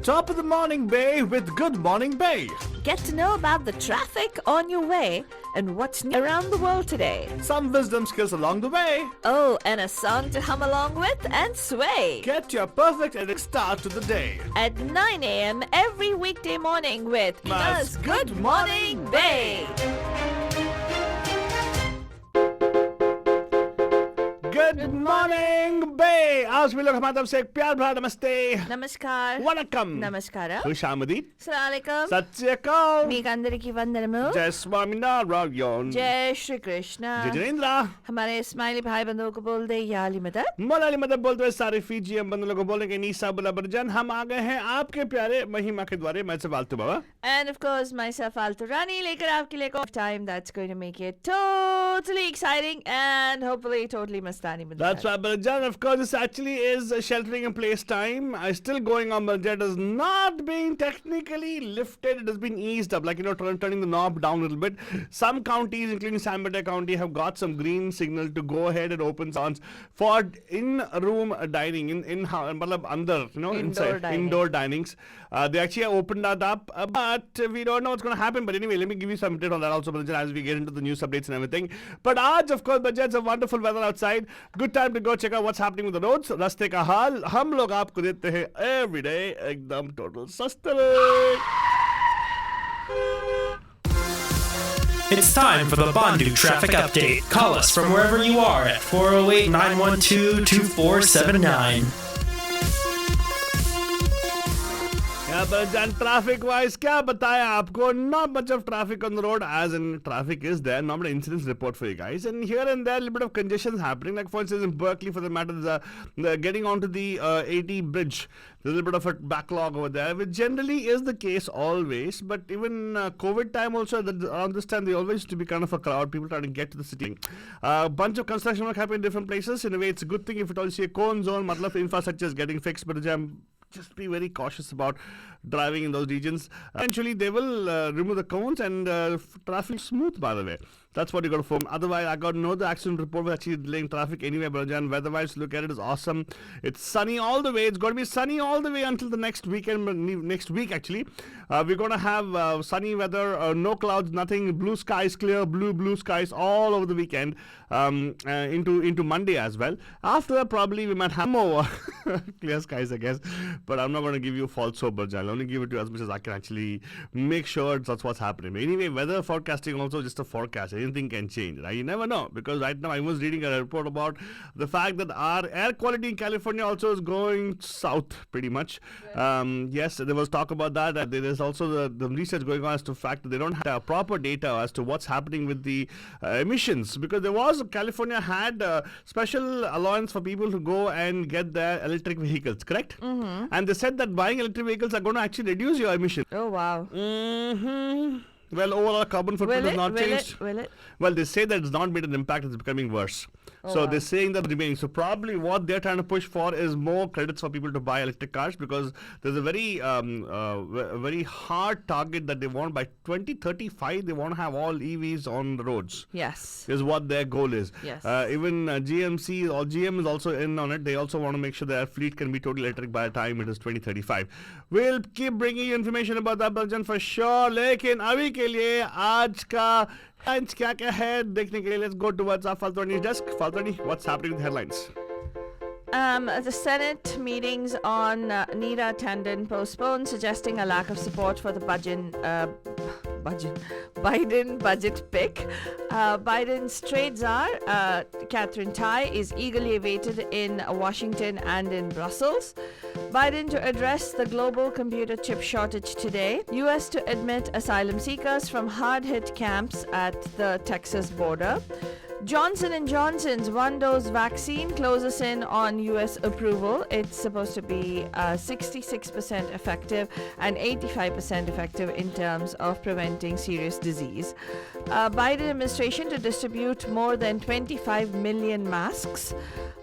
Top of the morning, Bay, with Good Morning Bay. Get to know about the traffic on your way and what's new around the world today. Some wisdom skills along the way. Oh, and a song to hum along with and sway. Get your perfect edic start to the day. At 9 a.m. every weekday morning with Mas Good Morning Bay. Good morning, Bay. आज भी लोग हमारी तरफ से एक प्यार भरा नमस्ते, Namaskar. वनकम, Namaskara. खुशामदी, Assalamualaikum. सत श्री अकाल, మీకు అందరికీ వందనము. जय स्वामीनारायण, जय श्री कृष्ण. जय जिनेंद्र, हमारे स्माइली भाई बंधुओं को बोल दे याली मदद. मलाली मदद बोलते हुए सारे फीजी हम बंधु लोगों को बोलने के नीसा बुला बरजान हम आ गए हैं आपके प्यारे महिमा के द्वारे मैं से फालतू बाबा. And of course, myself, Altu Rani, लेकर आपके लिए of time that's going to make it totally exciting and hopefully totally mastani. That's right, Balajan. Of course, this actually is sheltering in place time. Still going on, but it has not been technically lifted. It has been eased up, like, turning the knob down a little bit. Some counties, including San Mateo County, have got some green signal to go ahead and open sounds for in-room dining, indoor dinings. They actually have opened that up, but we don't know what's going to happen. But anyway, let me give you some update on that also, Balajan, as we get into the news updates and everything. But aaj, of course, Balajan, it's a wonderful weather outside. Good time to go check out what's happening with the roads. रास्ते का हाल हम लोग आपको देते हैं every day एकदम total सस्ते में. It's time for the Bandu Traffic Update. Call us from wherever you are at 408-912-2479. And traffic wise, क्या बताया आपको? Not much of traffic on the road, as in traffic is there. Not an incidents report for you guys. And here and there, a little bit of congestion is happening. Like for instance, in Berkeley, for the matter, getting onto the 80 bridge, there's a little bit of a backlog over there, which generally is the case always. But even COVID time also, around this time, there always used to be kind of a crowd, people trying to get to the city. A bunch of construction work happening in different places. In a way, it's a good thing if it all see a cone zone, matlab infrastructure is getting fixed, but just be very cautious about driving in those regions. Eventually, they will remove the cones and traffic smooth, by the way. That's what you got to form. Otherwise, I got no the accident report was actually delaying traffic anyway, Brajan. Weather-wise, look at it, it's awesome. It's sunny all the way. It's going to be sunny all the way until the next weekend, next week actually. We're going to have sunny weather, no clouds, nothing, blue skies, clear, blue skies all over the weekend, into Monday as well. After that, probably we might have more clear skies, I guess. But I'm not going to give you false hope, Brajan. I'll only give it to you as much as I can actually make sure that's what's happening. Anyway, weather forecasting also just a forecast. Anything can change, right? You never know, because right now I was reading a report about the fact that our air quality in California also is going south pretty much. Yeah. Yes, there was talk about that. There is also the research going on as to the fact that they don't have proper data as to what's happening with the emissions, because California had special allowance for people to go and get their electric vehicles, correct? Mm-hmm. And they said that buying electric vehicles are going to actually reduce your emissions. Oh, wow. Mm-hmm. Well, overall carbon footprint has not changed. Will it? Well, they say that it's not made an impact, it's becoming worse. So they're saying that remaining. So probably what they're trying to push for is more credits for people to buy electric cars, because there's a very very hard target that they want by 2035. They want to have all EVs on the roads. Yes. Is what their goal is. Yes. Even GMC or GM is also in on it. They also want to make sure their fleet can be totally electric by the time it is 2035. We'll keep bringing you information about that, Baljan, for sure. लेकिन अभी के लिए आज का headlines क्या है देखने के लिए let's go towards our Faltani desk. Faltani, what's happening with the headlines? The Senate meetings on Neera Tandon postponed, suggesting a lack of support for the Biden budget pick. Biden's trade czar, Catherine Tai, is eagerly awaited in Washington and in Brussels. Biden to address the global computer chip shortage today. U.S. to admit asylum seekers from hard-hit camps at the Texas border. Johnson & Johnson's one-dose vaccine closes in on U.S. approval. It's supposed to be 66% effective and 85% effective in terms of preventing serious disease. Biden administration to distribute more than 25 million masks.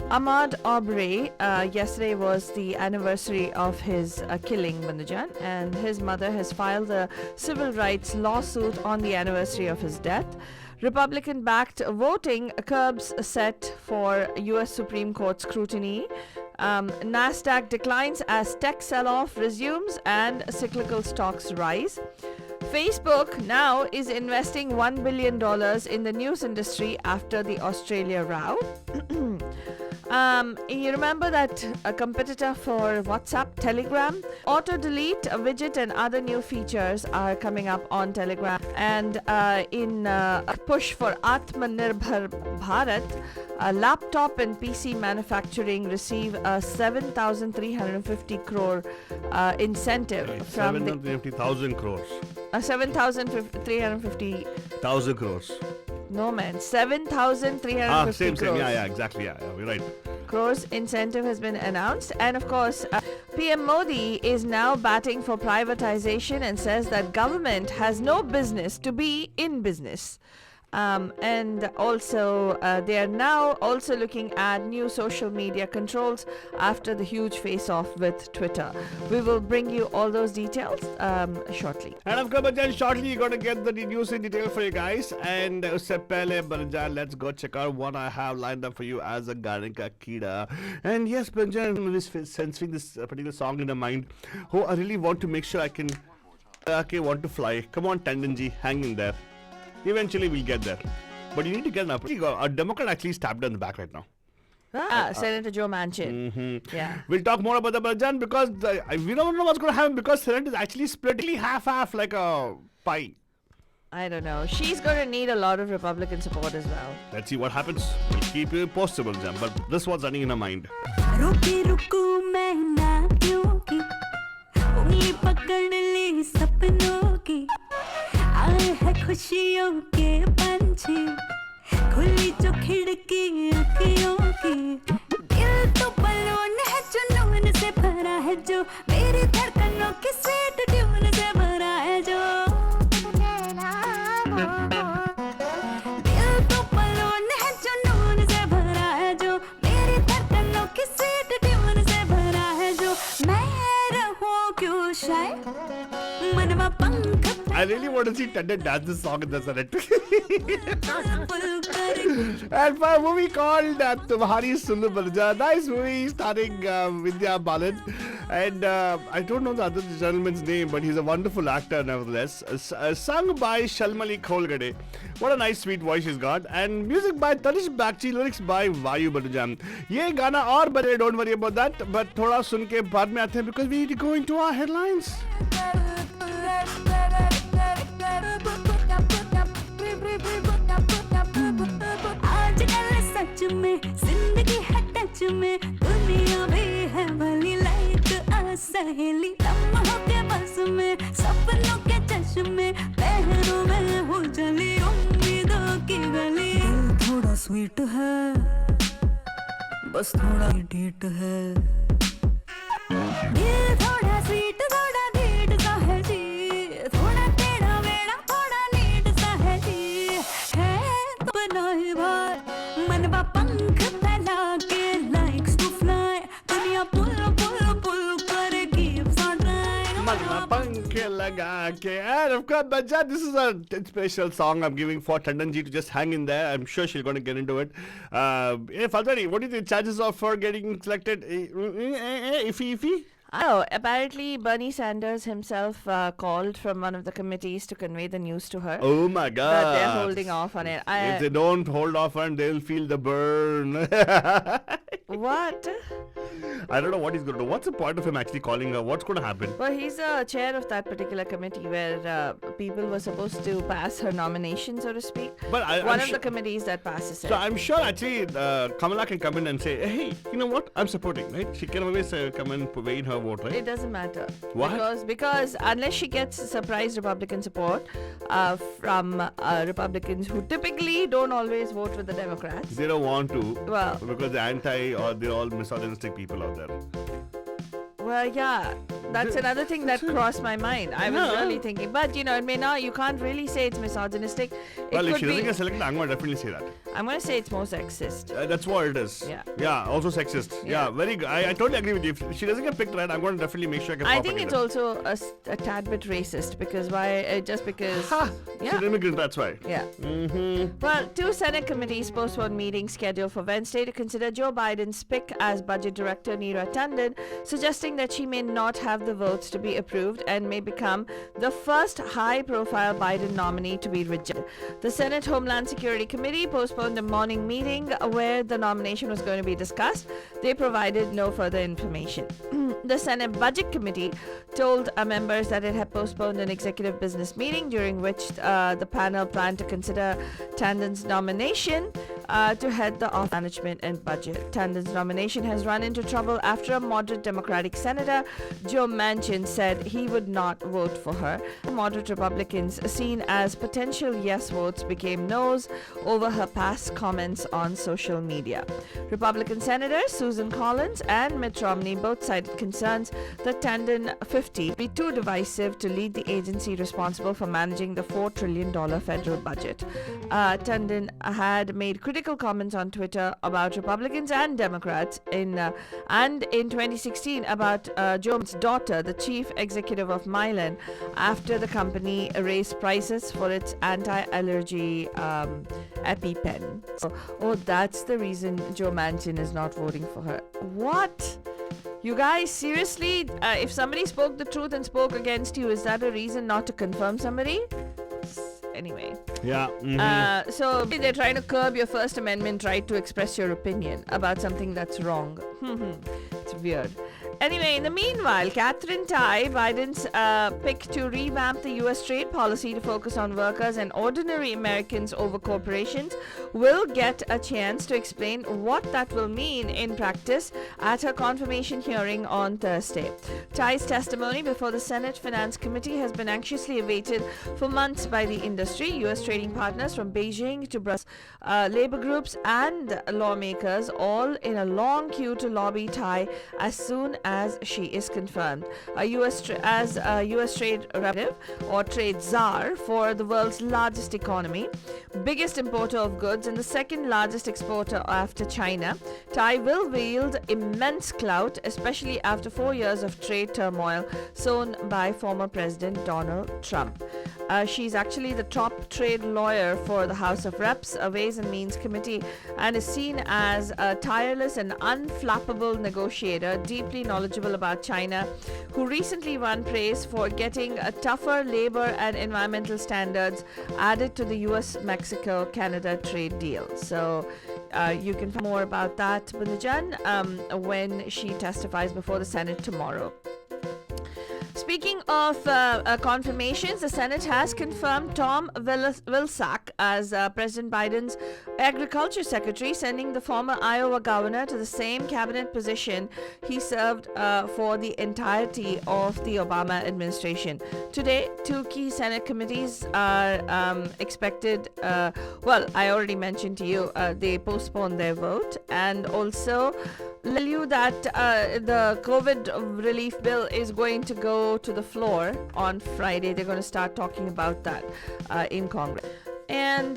Ahmaud Arbery, yesterday was the anniversary of his killing, Bandujan, and his mother has filed a civil rights lawsuit on the anniversary of his death. Republican-backed voting curbs set for U.S. Supreme Court scrutiny. Nasdaq declines as tech sell-off resumes and cyclical stocks rise. Facebook now is investing $1 billion in the news industry after the Australia row. You remember that a competitor for WhatsApp, Telegram? Auto delete widget and other new features are coming up on Telegram. And in a push for Atmanirbhar Bharat, laptop and PC manufacturing receive a 7,350 crore incentive from the 750,000 crores. 7,350. 1,000 crores. No man, 7,350 Same. crores. Yeah, exactly. Yeah, you're right. Crores incentive has been announced, and of course PM Modi is now batting for privatization and says that government has no business to be in business. And also they are now also looking at new social media controls after the huge face-off with Twitter. We will bring you all those details shortly. And of course, Banjan, shortly you're going to get the news in detail for you guys. And usse pehle, Banjan, let's go check out what I have lined up for you as a Gaane Ka Keeda. And yes, Banjan, is sensing this particular song in my mind. Oh, I really want to make sure I can want to fly. Come on, Tandonji, hang in there. Eventually we'll get there. But you need to get an up. A Democrat actually stabbed her in the back right now. Senator Joe Manchin. Mm-hmm. Yeah. We'll talk more about the Banjan because we don't know what's going to happen because Senate is actually split half like a pie. I don't know. She's going to need a lot of Republican support as well. Let's see what happens. We'll keep you posted, Banjan. But this was running in her mind. रुकी रुकू मैं ना क्योंकि उंगली पकड़ ली सपनों की आए है खुशियों के पंछी खुली जो खिड़की अखियों की दिल तो बलून है जुनून से भरा है जो मेरी धड़कनों की स्वीट ट्यून से भरा है जो दिल तो बलून है जुनून से भरा है जो मेरी धड़कनों की स्वीट ट्यून से भरा है जो मैं रहूं क्यों शायद मनवा पंख I really want to see Tandon dance this song in the Senate. And for a movie called Tumhari Sulu Barja, nice movie starring Vidya Balan. And I don't know the other gentleman's name, but he's a wonderful actor nevertheless. Sung by Shalmali Kholgade. What a nice sweet voice she's got. And music by Tanish Bagchi, lyrics by Vayu Badujam. Ye gana aur bade, don't worry about that. But thoda sun ke baad mein aate hain because we need to go into our headlines. सच में जिंदगी है touch में दुनिया भी है भली like सहेली लम्हों के बस में सपनों के चश्मे पहरों में हो चली उम्मीदों की गली दिल थोड़ा स्वीट है बस थोड़ा ढीठ है दिल थोड़ा स्वीट थोड़ा ढीठ सा है जी थोड़ा टेढ़ा मेढ़ा थोड़ा नीट सा है जी है तो बनाए भाई मनवा पंख फैला के likes to fly दुनिया पुल पुल पुल करे keeps on trying Manna pankhe laga ke. And of course, Banjan, this is a special song I'm giving for Tandonji to just hang in there. I'm sure she's going to get into it. Faltari, what do you think chances of her getting selected? Iffy? Oh, apparently Bernie Sanders himself called from one of the committees to convey the news to her. Oh my God. But they're holding off on it. If they don't hold off and they'll feel the burn. What? I don't know what he's going to do. What's the point of him actually calling her? What's going to happen? Well, he's the chair of that particular committee where people were supposed to pass her nomination, so to speak. But One of the committees that passes it. So I'm sure actually Kamala can come in and say, hey, you know what? I'm supporting, right? She can always come and weigh in her vote, right? It doesn't matter. Why? Because unless she gets surprise Republican support from Republicans who typically don't always vote with the Democrats. They don't want to. Well. Because they're anti or they're all misogynistic people out there. Well, yeah, that's another thing that crossed my mind. I was Yeah. really thinking, but it may not, you can't really say it's misogynistic. Well, It if could she doesn't be, get selected, I'm going to definitely say that. I'm going to say it's more sexist. That's what it is. Yeah. Yeah, also sexist. Yeah, Yeah. very good. I totally agree with you. If she doesn't get picked right, I'm going to definitely make sure I can I think it's propagate also a tad bit racist because just because. it. Ha! Yeah. She's an immigrant, that's why. Yeah. Mm-hmm. Well, 2 Senate committees postponed meetings scheduled for Wednesday to consider Joe Biden's pick as Budget Director Neera Tanden, suggesting that she may not have the votes to be approved and may become the first high-profile Biden nominee to be rejected. The Senate Homeland Security Committee postponed a morning meeting where the nomination was going to be discussed. They provided no further information. The Senate Budget Committee told members that it had postponed an executive business meeting during which the panel planned to consider Tanden's nomination to head the Office of Management and Budget. Tanden's nomination has run into trouble after a moderate Democratic Senator, Joe Manchin, said he would not vote for her. Moderate Republicans seen as potential yes votes became no's over her past comments on social media. Republican Senators Susan Collins and Mitt Romney both cited concerns that Tanden 50 be too divisive to lead the agency responsible for managing the $4 trillion federal budget. Tanden had made critical comments on Twitter about Republicans and Democrats in 2016 about Joe's daughter, the chief executive of Mylan, after the company raised prices for its anti-allergy EpiPen. So, that's the reason Joe Manchin is not voting for her. What? You guys, seriously? If somebody spoke the truth and spoke against you, is that a reason not to confirm somebody? Anyway. Yeah. Mm-hmm. So they're trying to curb your First Amendment right to express your opinion about something that's wrong. It's weird. Anyway, in the meanwhile, Catherine Tai, Biden's pick to revamp the U.S. trade policy to focus on workers and ordinary Americans over corporations, will get a chance to explain what that will mean in practice at her confirmation hearing on Thursday. Tai's testimony before the Senate Finance Committee has been anxiously awaited for months by the industry, U.S. trading partners from Beijing to Brussels, labor groups and lawmakers, all in a long queue to lobby Tai as soon as she is confirmed. U.S. trade representative or trade czar for the world's largest economy, biggest importer of goods and the second largest exporter after China, Tai will wield immense clout, especially after 4 years of trade turmoil sown by former President Donald Trump. She's actually the top trade lawyer for the House of Reps, a Ways and Means Committee, and is seen as a tireless and unflappable negotiator, deeply knowledgeable about China, who recently won praise for getting a tougher labor and environmental standards added to the US-Mexico-Canada trade deal. So you can find more about that, Bundajan, when she testifies before the Senate tomorrow. Speaking of confirmations, the Senate has confirmed Tom Vilsack as President Biden's Agriculture Secretary, sending the former Iowa governor to the same cabinet position he served for the entirety of the Obama administration. Today, 2 key Senate committees are expected. I already mentioned to you, they postponed their vote, and also tell you that the COVID relief bill is going to go to the floor on Friday. They're going to start talking about that in Congress. And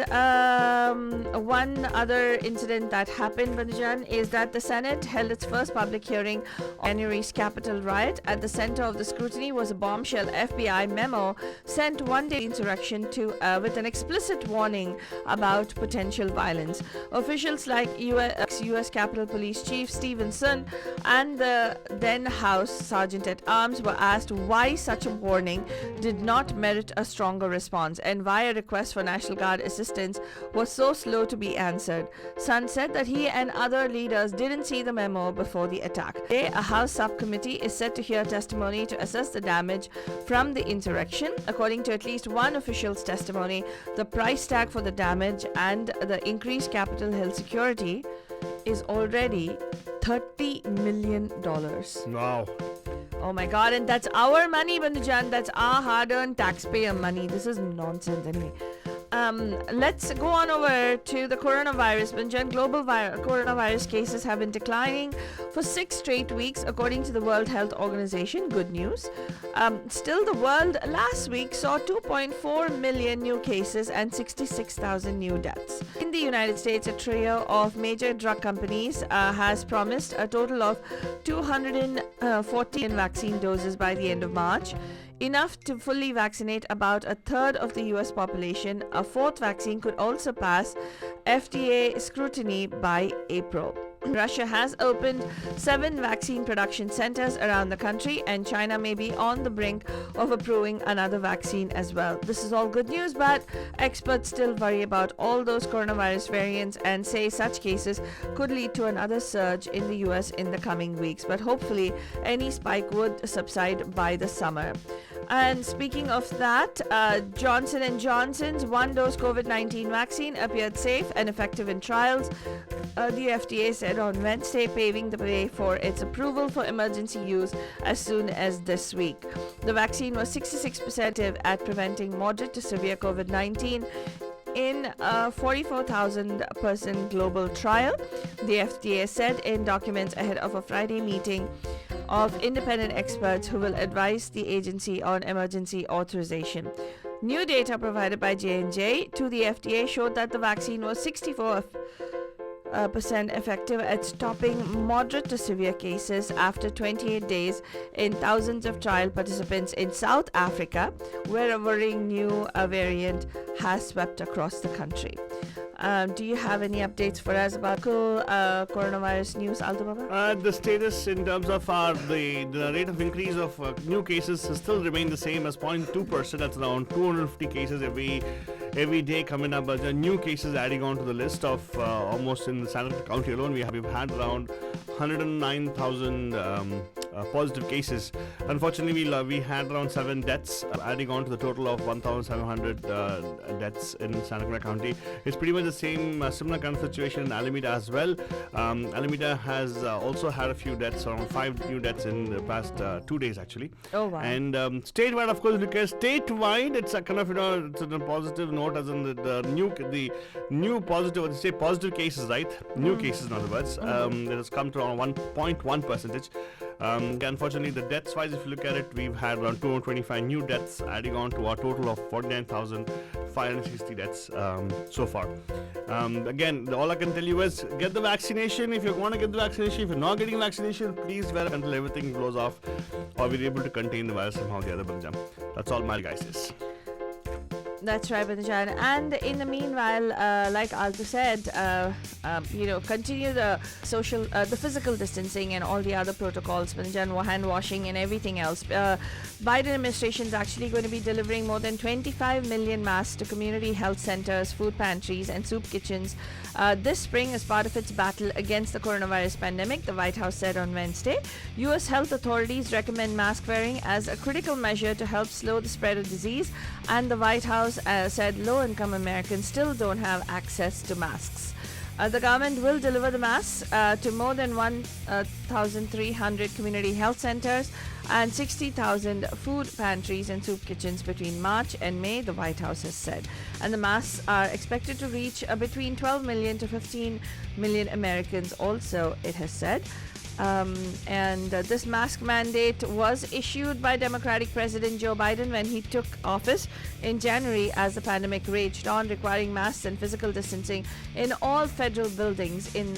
one other incident that happened, Banjan, is that the Senate held its first public hearing on January's Capitol riot. At the center of the scrutiny was a bombshell FBI memo sent one day insurrection with an explicit warning about potential violence. Officials like U.S. Capitol Police Chief Stevenson and the then House Sergeant at Arms were asked why such a warning did not merit a stronger response and why a request for National Guard assistance was so slow to be answered. Sun said that he and other leaders didn't see the memo before the attack. Today, a House subcommittee is set to hear testimony to assess the damage from the insurrection. According to at least one official's testimony, the price tag for the damage and the increased Capitol Hill security is already $30 million. Wow. Oh my god, and that's our money, Bandujan. That's our hard-earned taxpayer money. This is nonsense anyway. Let's go on over to the coronavirus. Banjan, global coronavirus cases have been declining for 6 straight weeks, according to the World Health Organization. Good news. Still, the world last week saw 2.4 million new cases and 66,000 new deaths. In In the United States, a trio of major drug companies has promised a total of 214 vaccine doses by the end of March, enough to fully vaccinate about a third of the US population. A fourth vaccine could also pass FDA scrutiny by April. Russia has opened 7 vaccine production centers around the country, and China may be on the brink of approving another vaccine as well. This is all good news, but experts still worry about all those coronavirus variants and say such cases could lead to another surge in the US in the coming weeks. But hopefully, any spike would subside by the summer. And speaking of that, Johnson & Johnson's one-dose COVID-19 vaccine appeared safe and effective in trials, the FDA said on Wednesday, paving the way for its approval for emergency use as soon as this week. The vaccine was 66% effective at preventing moderate to severe COVID-19 in a 44,000-person global trial, the FDA said in documents ahead of a Friday meeting of independent experts who will advise the agency on emergency authorization. New data provided by J&J to the FDA showed that the vaccine was 64% effective at stopping moderate to severe cases after 28 days in thousands of trial participants in South Africa, where a worrying new variant has swept across the country. Do you have any updates for us about coronavirus news, Aldo Baba? The status in terms of the rate of increase of new cases still remain the same as 0.2%. That's around 250 cases every day coming up. But new cases adding on to the list of almost in the Santa Cruz County alone, we've had around 109,000 positive cases. Unfortunately, we had around 7 deaths, adding on to the total of 1,700 deaths in Santa Clara County. It's pretty much the same, similar kind of situation in Alameda as well. Alameda has also had a few deaths, around 5 new deaths in the past 2 days actually. Oh wow! And statewide, of course, because statewide, it's a kind of it's on a positive note, as in the new positive, or say positive cases, right? New cases, in other words, it has come to around 1.1%. Unfortunately, the deaths wise, if you look at it, we've had around 225 new deaths, adding on to our total of 49,560 deaths so far. Again, all I can tell you is get the vaccination if you want to get the vaccination. If you're not getting vaccination, please wear it until everything blows off, or we're able to contain the virus somehow or the other. That's all my guys is. That's right, Banjan. And in the meanwhile, like Aldo said, continue the the physical distancing and all the other protocols, Banjan, hand washing and everything else. Biden administration is actually going to be delivering more than 25 million masks to community health centers, food pantries, and soup kitchens this spring as part of its battle against the coronavirus pandemic, the White House said on Wednesday. U.S. health authorities recommend mask wearing as a critical measure to help slow the spread of disease, and the White House said low-income Americans still don't have access to masks. The government will deliver the masks to more than 1,300 community health centers and 60,000 food pantries and soup kitchens between March and May, the White House has said. And the masks are expected to reach between 12 million to 15 million Americans also, it has said. This mask mandate was issued by Democratic President Joe Biden when he took office in January as the pandemic raged on, requiring masks and physical distancing in all federal buildings and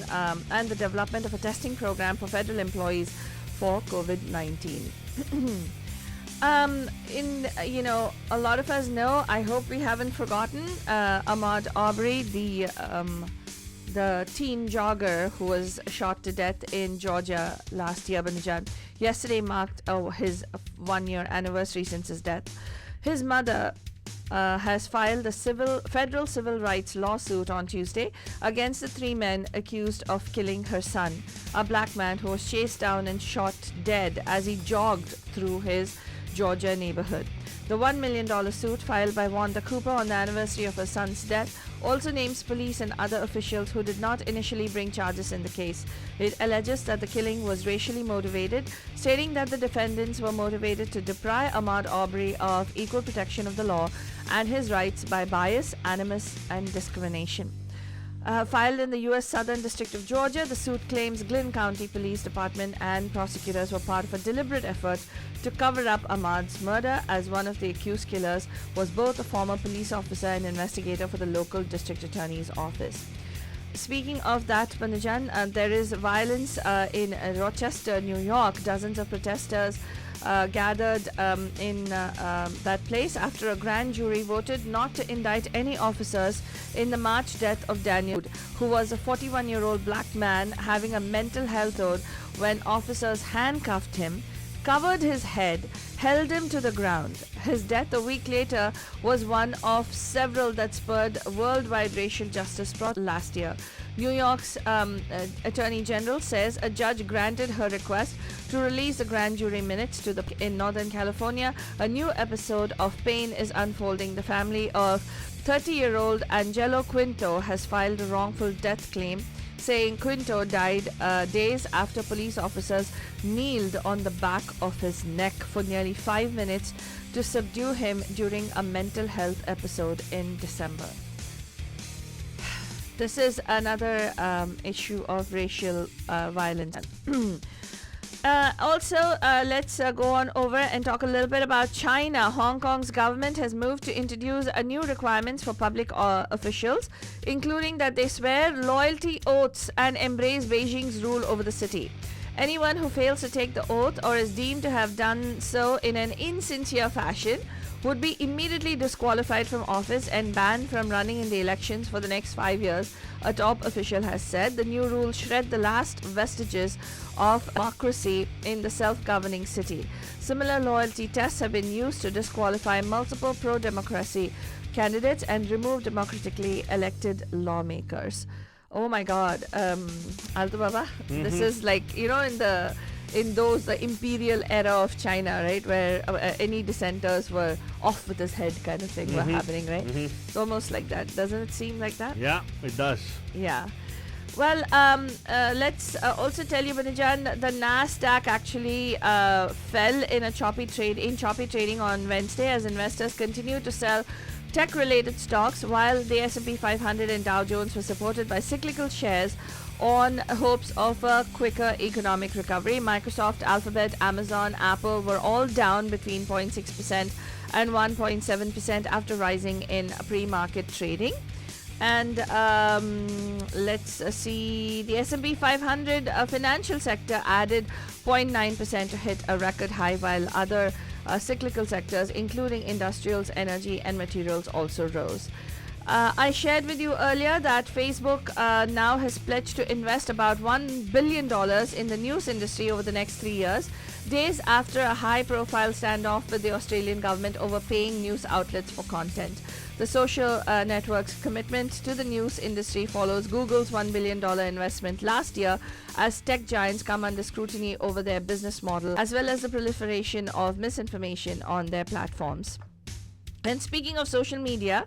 the development of a testing program for federal employees for COVID-19. A lot of us know, I hope we haven't forgotten, Ahmaud Arbery, the teen jogger who was shot to death in Georgia last year. Yesterday marked his 1-year anniversary since his death. His mother has filed a federal civil rights lawsuit on Tuesday against the 3 men accused of killing her son, a black man who was chased down and shot dead as he jogged through his Georgia neighborhood. The $1 million suit filed by Wanda Cooper on the anniversary of her son's death also names police and other officials who did not initially bring charges in the case. It alleges that the killing was racially motivated, stating that the defendants were motivated to deprive Ahmaud Arbery of equal protection of the law and his rights by bias, animus, and discrimination. filed in the U.S. Southern District of Georgia. The suit claims Glynn County Police Department and prosecutors were part of a deliberate effort to cover up Ahmad's murder, as one of the accused killers was both a former police officer and investigator for the local district attorney's office. Speaking of that, Panajan, there is violence in Rochester, New York. Dozens of protesters gathered in that place after a grand jury voted not to indict any officers in the March death of Daniel, who was a 41-year-old black man having a mental health ode when officers handcuffed him, covered his head, held him to the ground. His death a week later was one of several that spurred worldwide racial justice protests last year. New York's Attorney General says a judge granted her request to release the grand jury minutes in Northern California. A new episode of pain is unfolding. The family of 30-year-old Angelo Quinto has filed a wrongful death claim, saying Quinto died days after police officers kneeled on the back of his neck for nearly 5 minutes to subdue him during a mental health episode in December. This is another issue of racial violence. Let's go on over and talk a little bit about China. Hong Kong's government has moved to introduce new requirements for public officials, including that they swear loyalty oaths and embrace Beijing's rule over the city. Anyone who fails to take the oath or is deemed to have done so in an insincere fashion would be immediately disqualified from office and banned from running in the elections for the next 5 years, a top official has said. The new rules shred the last vestiges of democracy in the self-governing city. Similar loyalty tests have been used to disqualify multiple pro-democracy candidates and remove democratically elected lawmakers. Oh my God, Alto Baba, this is like, you know, in the imperial era of China, right, where any dissenters were off with his head kind of thing were happening, right? It's almost like that. Doesn't it seem like that? Yeah, it does. Yeah. Well, let's also tell you, Banijan, the Nasdaq actually fell in choppy trading on Wednesday as investors continue to sell tech-related stocks, while the S&P 500 and Dow Jones were supported by cyclical shares on hopes of a quicker economic recovery. Microsoft, Alphabet, Amazon, Apple were all down between 0.6% and 1.7% after rising in pre-market trading. And let's see, the S&P 500 financial sector added 0.9% to hit a record high, while other cyclical sectors, including industrials, energy, and materials, also rose. I shared with you earlier that Facebook now has pledged to invest about $1 billion in the news industry over the next 3 years, days after a high-profile standoff with the Australian government over paying news outlets for content. The social network's commitment to the news industry follows Google's $1 billion investment last year, as tech giants come under scrutiny over their business model, as well as the proliferation of misinformation on their platforms. And speaking of social media,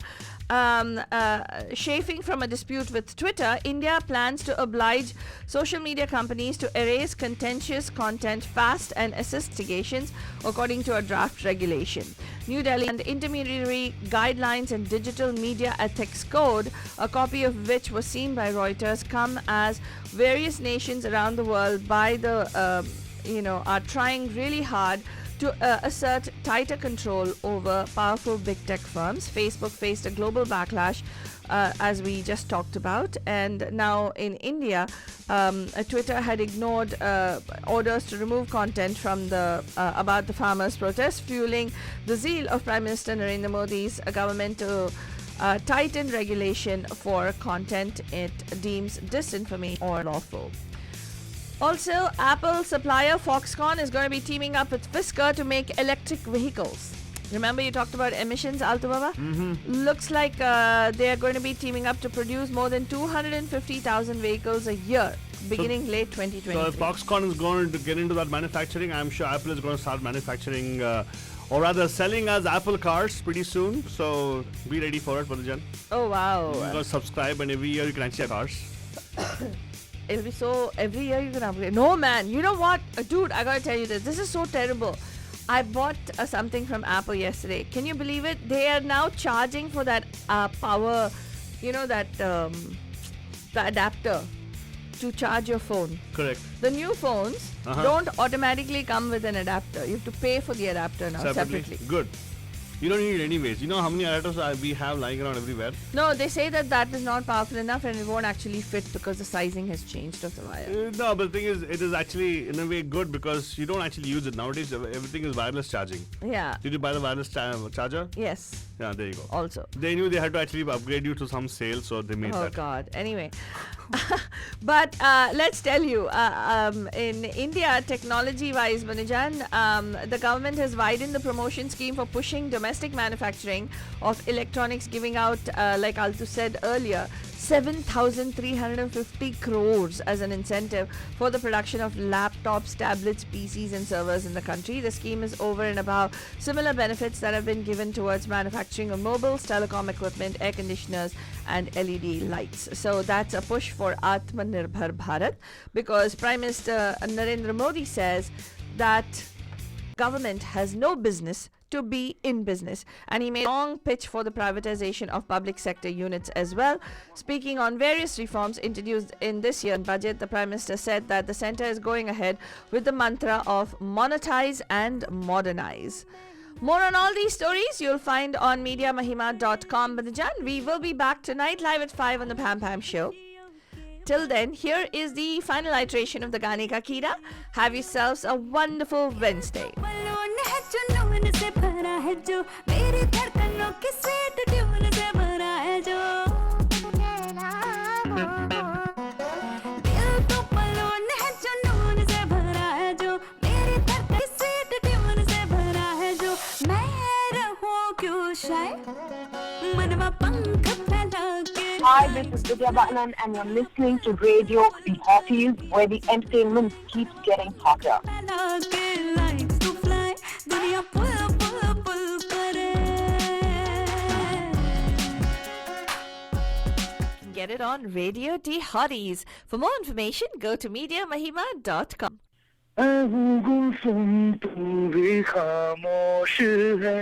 chafing from a dispute with Twitter, India plans to oblige social media companies to erase contentious content fast and assist investigations, according to a draft regulation. New Delhi and Intermediary Guidelines and Digital Media Ethics Code, a copy of which was seen by Reuters, come as various nations around the world are trying really hard to assert tighter control over powerful big tech firms. Facebook faced a global backlash, as we just talked about, and now in India, Twitter had ignored orders to remove content from about the farmers' protests, fueling the zeal of Prime Minister Narendra Modi's government to tighten regulation for content it deems disinformation or lawful. Also, Apple supplier Foxconn is going to be teaming up with Fisker to make electric vehicles. Remember you talked about emissions, Alto Baba? Looks like they are going to be teaming up to produce more than 250,000 vehicles a year, beginning late 2023. So if Foxconn is going to get into that manufacturing, I'm sure Apple is going to start manufacturing, or rather selling as Apple cars pretty soon. So be ready for it, Panajan. Oh, wow. You're going to subscribe, and every year you can actually have cars. It'll be so, every year you can upgrade. No, man, you know what? Dude, I gotta tell you this. This is so terrible. I bought something from Apple yesterday. Can you believe it? They are now charging for that power, you know, that the adapter to charge your phone. Correct. The new phones don't automatically come with an adapter. You have to pay for the adapter now separately. Good. You don't need it anyways. You know how many adapters we have lying around everywhere? No, they say that is not powerful enough and it won't actually fit because the sizing has changed of the wire. No, but the thing is, it is actually in a way good because you don't actually use it. Nowadays, everything is wireless charging. Yeah. Did you buy the wireless charger? Yes. Yeah, there you go. Also. They knew they had to actually upgrade you to some sale, so they made Oh that. God. Anyway, but let's tell you, in India, technology-wise, Manujan, the government has widened the promotion scheme for pushing domestic manufacturing of electronics, giving out, like Altu said earlier, 7,350 crores as an incentive for the production of laptops, tablets, PCs and servers in the country. The scheme is over and above similar benefits that have been given towards manufacturing of mobiles, telecom equipment, air conditioners and LED lights. So that's a push for Atmanirbhar Bharat because Prime Minister Narendra Modi says that government has no business to be in business, and he made a long pitch for the privatization of public sector units as well. Speaking on various reforms introduced in this year's budget, the Prime Minister said that the centre is going ahead with the mantra of monetize and modernize. More on all these stories you'll find on MediaMahima.com. Banajan, we will be back tonight live at 5 on the Pam Pam Show. Till then, here is the final iteration of the Gaane Ka Kira. Have yourselves a wonderful Wednesday. Balloon है जुनून से भरा है जो मेरी धड़कनों की sweet tune से भरा है जो दिल तो बलून है जुनून से भरा है जो मेरी धड़कन की स्वीट ट्यून से भरा है जो मैं रहूं क्यों शायद मनवा पंख फैला के Hi, this is Vidya Batnan and you're listening to Radio The Hotties, where the entertainment keeps getting hotter. फैला के likes to fly दुनिया पुल पुल पुल करे Get it on Radio D Hotties. For more information, go to MediaMahima.com. गुमसुम तू भी खामोश है